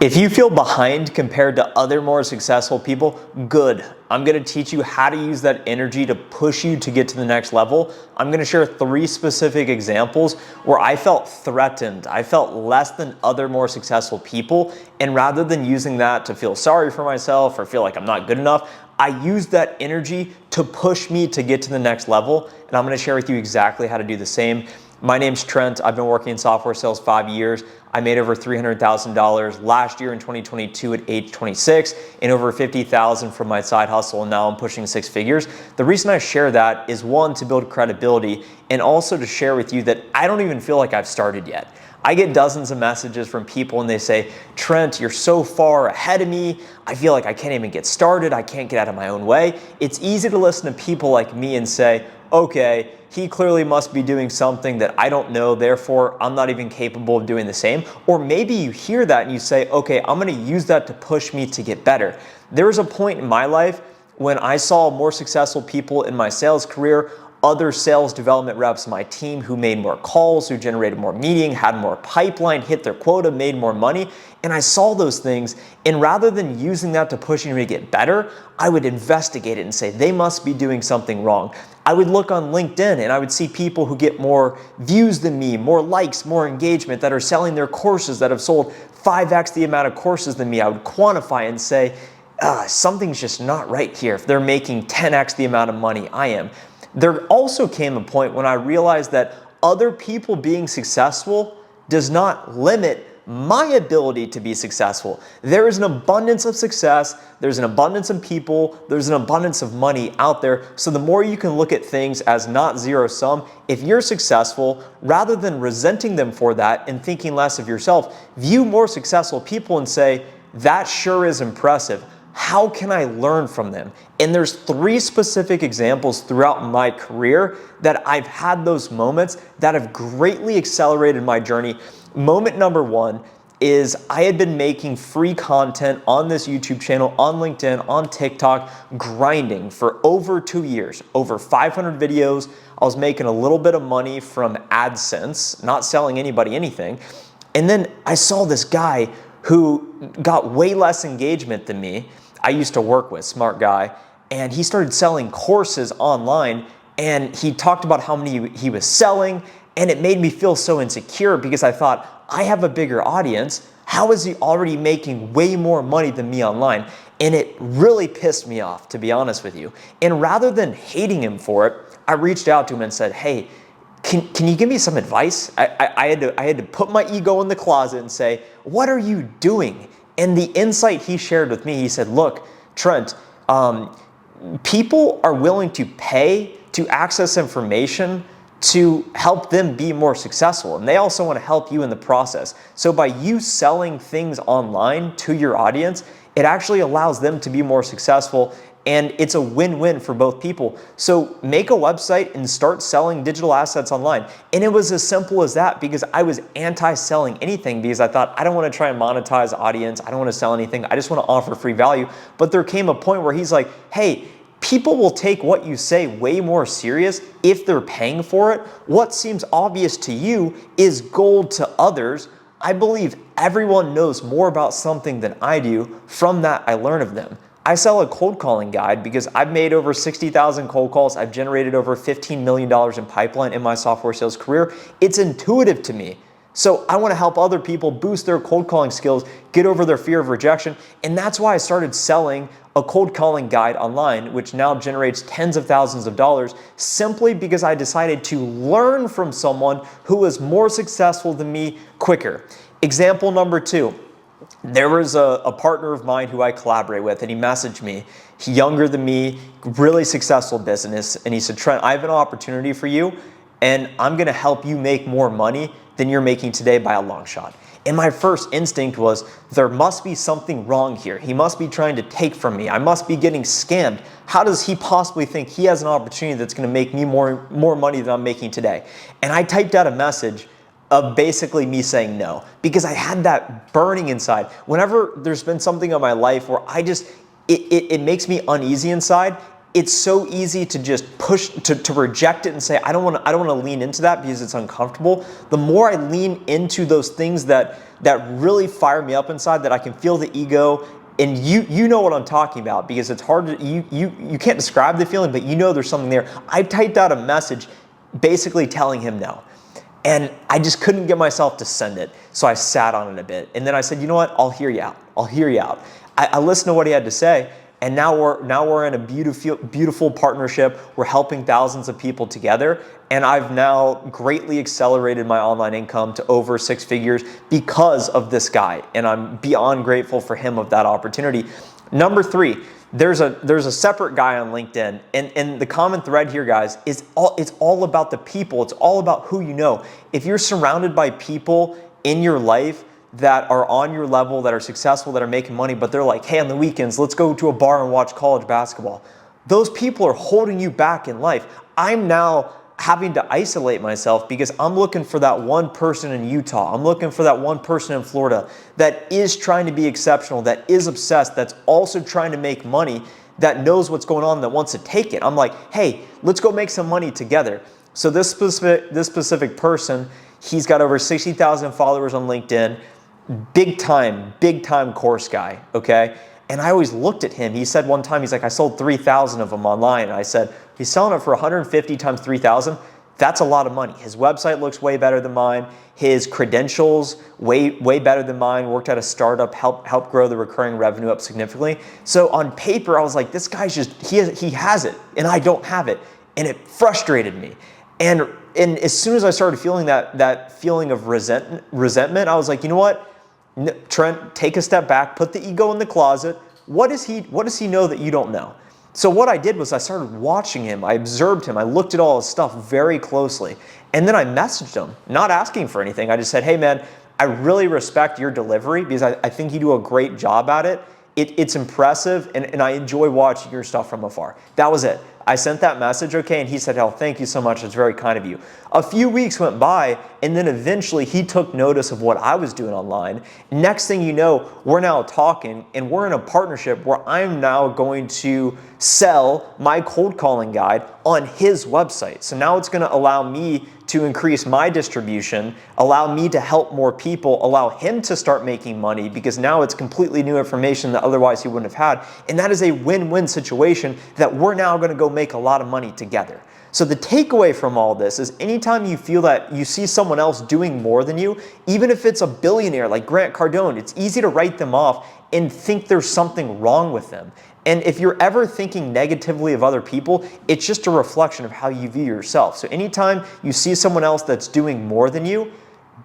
If you feel behind compared to other more successful people, good. I'm gonna teach you how to use that energy to push you to get to the next level. I'm gonna share 3 specific examples where I felt threatened. I felt less than other more successful people. And rather than using that to feel sorry for myself or feel like I'm not good enough, I used that energy to push me to get to the next level. And I'm gonna share with you exactly how to do the same. My name's Trent. I've been working in software sales 5 years. I made over $300,000 last year in 2022 at age 26 and over $50,000 from my side hustle, and now I'm pushing 6 figures. The reason I share that is, one, to build credibility, and also to share with you that I don't even feel like I've started yet. I get dozens of messages from people and they say, Trent, you're so far ahead of me. I feel like I can't even get started. I can't get out of my own way. It's easy to listen to people like me and say, okay, he clearly must be doing something that I don't know, therefore I'm not even capable of doing the same. Or maybe you hear that and you say, okay, I'm gonna use that to push me to get better. There was a point in my life when I saw more successful people in my sales career, other sales development reps on my team who made more calls, who generated more meeting, had more pipeline, hit their quota, made more money. And I saw those things, and rather than using that to push me to get better, I would investigate it and say, they must be doing something wrong. I would look on LinkedIn and I would see people who get more views than me, more likes, more engagement, that are selling their courses, that have sold 5x the amount of courses than me. I would quantify and say, something's just not right here if they're making 10x the amount of money I am. There also came a point when I realized that other people being successful does not limit my ability to be successful. There is an abundance of success, there's an abundance of people, there's an abundance of money out there. So the more you can look at things as not zero sum, if you're successful, rather than resenting them for that and thinking less of yourself, view more successful people and say, that sure is impressive. How can I learn from them? And there's 3 specific examples throughout my career that I've had those moments that have greatly accelerated my journey. Moment number 1 is I had been making free content on this YouTube channel, on LinkedIn, on TikTok, grinding for over 2 years, over 500 videos. I was making a little bit of money from AdSense, not selling anybody anything. And then I saw this guy who got way less engagement than me. I used to work with, smart guy, and he started selling courses online, and he talked about how many he was selling, and it made me feel so insecure because I thought, I have a bigger audience. How is he already making way more money than me online? And it really pissed me off, to be honest with you. And rather than hating him for it, I reached out to him and said, hey, can you give me some advice? I had to put my ego in the closet and say, what are you doing? And the insight he shared with me, he said, look, Trent, people are willing to pay to access information to help them be more successful. And they also want to help you in the process. So by you selling things online to your audience, it actually allows them to be more successful, and it's a win-win for both people. So make a website and start selling digital assets online. And it was as simple as that, because I was anti-selling anything because I thought, I don't want to try and monetize the audience. I don't want to sell anything. I just want to offer free value. But there came a point where he's like, hey, people will take what you say way more serious if they're paying for it. What seems obvious to you is gold to others. I believe everyone knows more about something than I do. From that, I learn of them. I sell a cold calling guide because I've made over 60,000 cold calls. I've generated over $15 million in pipeline in my software sales career. It's intuitive to me. So I want to help other people boost their cold calling skills, get over their fear of rejection. And that's why I started selling a cold calling guide online, which now generates tens of thousands of dollars, simply because I decided to learn from someone who was more successful than me quicker. Example number 2. There was a partner of mine who I collaborate with, and he messaged me. He's younger than me, really successful business, and he said, Trent, I have an opportunity for you, and I'm gonna help you make more money than you're making today by a long shot. And my first instinct was, there must be something wrong here. He must be trying to take from me. I must be getting scammed. How does he possibly think he has an opportunity that's gonna make me more money than I'm making today? And I typed out a message of basically me saying no, because I had that burning inside. Whenever there's been something in my life where it makes me uneasy inside, it's so easy to just push, to reject it and say, I don't want to lean into that because it's uncomfortable. The more I lean into those things that really fire me up inside, that I can feel the ego, and you know what I'm talking about, because it's hard to, you can't describe the feeling, but you know there's something there. I typed out a message basically telling him no. And I just couldn't get myself to send it. So I sat on it a bit. And then I said, you know what? I'll hear you out. I'll hear you out. I listened to what he had to say. And now we're in a beautiful partnership. We're helping thousands of people together. And I've now greatly accelerated my online income to over 6 figures because of this guy. And I'm beyond grateful for him of that opportunity. Number 3, there's a separate guy on LinkedIn. And the common thread here, guys, is it's all about the people. It's all about who you know. If you're surrounded by people in your life that are on your level, that are successful, that are making money, but they're like, hey, on the weekends, let's go to a bar and watch college basketball. Those people are holding you back in life. I'm now having to isolate myself because I'm looking for that one person in Utah. I'm looking for that one person in Florida that is trying to be exceptional, that is obsessed, that's also trying to make money, that knows what's going on, that wants to take it. I'm like, hey, let's go make some money together. So this specific person, he's got over 60,000 followers on LinkedIn. Big time course guy, okay? And I always looked at him. He said one time, he's like, I sold 3,000 of them online. And I said, he's selling it for 150 times 3,000. That's a lot of money. His website looks way better than mine. His credentials, way better than mine. Worked at a startup, helped grow the recurring revenue up significantly. So on paper, I was like, this guy's just, he has it, and I don't have it. And it frustrated me. And as soon as I started feeling that feeling of resentment, I was like, you know what? Trent, take a step back, put the ego in the closet. What does he know that you don't know? So what I did was I started watching him. I observed him. I looked at all his stuff very closely. And then I messaged him, not asking for anything. I just said, hey man, I really respect your delivery because I think you do a great job at it. It's impressive, and I enjoy watching your stuff from afar. That was it. I sent that message, okay, and he said, oh, thank you so much. It's very kind of you. A few weeks went by, and then eventually he took notice of what I was doing online. Next thing you know, we're now talking, and we're in a partnership where I'm now going to sell my cold calling guide on his website. So now it's going to allow me to increase my distribution, allow me to help more people, allow him to start making money, because now it's completely new information that otherwise he wouldn't have had. And that is a win-win situation that we're now going to go make a lot of money together. So the takeaway from all this is anytime you feel that you see someone else doing more than you, even if it's a billionaire like Grant Cardone, it's easy to write them off and think there's something wrong with them. And if you're ever thinking negatively of other people, it's just a reflection of how you view yourself. So anytime you see someone else that's doing more than you,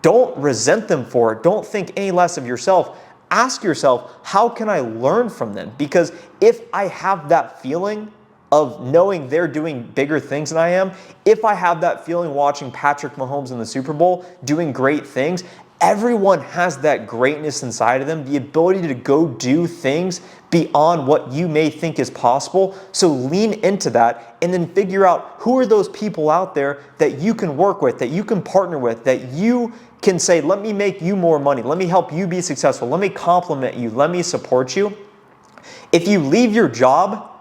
don't resent them for it. Don't think any less of yourself. Ask yourself, how can I learn from them? Because if I have that feeling of knowing they're doing bigger things than I am, if I have that feeling watching Patrick Mahomes in the Super Bowl doing great things, everyone has that greatness inside of them, the ability to go do things beyond what you may think is possible. So lean into that and then figure out who are those people out there that you can work with, that you can partner with, that you can say, let me make you more money. Let me help you be successful. Let me compliment you. Let me support you. If you leave your job,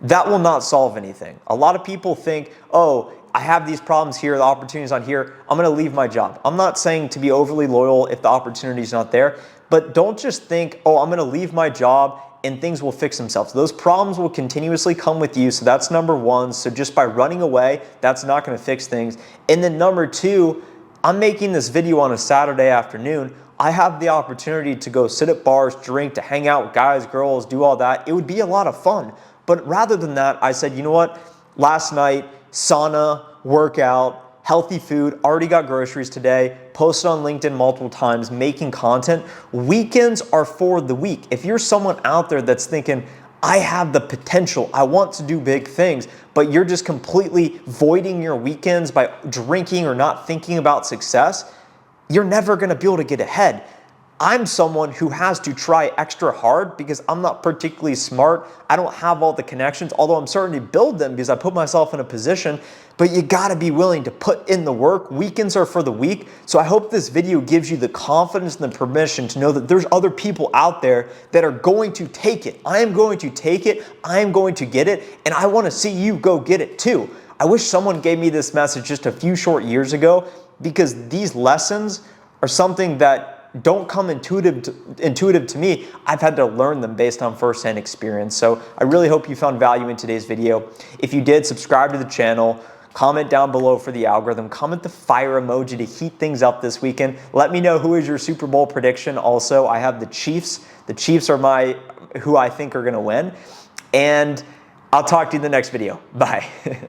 that will not solve anything. A lot of people think, oh, I have these problems here, the opportunity's not here, I'm gonna leave my job. I'm not saying to be overly loyal if the opportunity's not there, but don't just think, oh, I'm gonna leave my job and things will fix themselves. Those problems will continuously come with you, so that's number one. So just by running away, that's not gonna fix things. And then number two, I'm making this video on a Saturday afternoon. I have the opportunity to go sit at bars, drink, to hang out with guys, girls, do all that. It would be a lot of fun. But rather than that, I said, you know what? Last night, sauna, workout, healthy food, already got groceries today, posted on LinkedIn multiple times, making content. Weekends are for the week. If you're someone out there that's thinking, I have the potential, I want to do big things, but you're just completely voiding your weekends by drinking or not thinking about success, you're never gonna be able to get ahead. I'm someone who has to try extra hard because I'm not particularly smart. I don't have all the connections, although I'm starting to build them because I put myself in a position. But you gotta be willing to put in the work. Weekends are for the weak. So I hope this video gives you the confidence and the permission to know that there's other people out there that are going to take it. I am going to take it. I am going to get it. And I wanna see you go get it too. I wish someone gave me this message just a few short years ago, because these lessons are something that don't come intuitive to me. I've had to learn them based on firsthand experience. So I really hope you found value in today's video. If you did, subscribe to the channel, comment down below for the algorithm, comment the fire emoji to heat things up this weekend. Let me know who is your Super Bowl prediction. Also, I have the Chiefs. The Chiefs are who I think are gonna win. And I'll talk to you in the next video. Bye.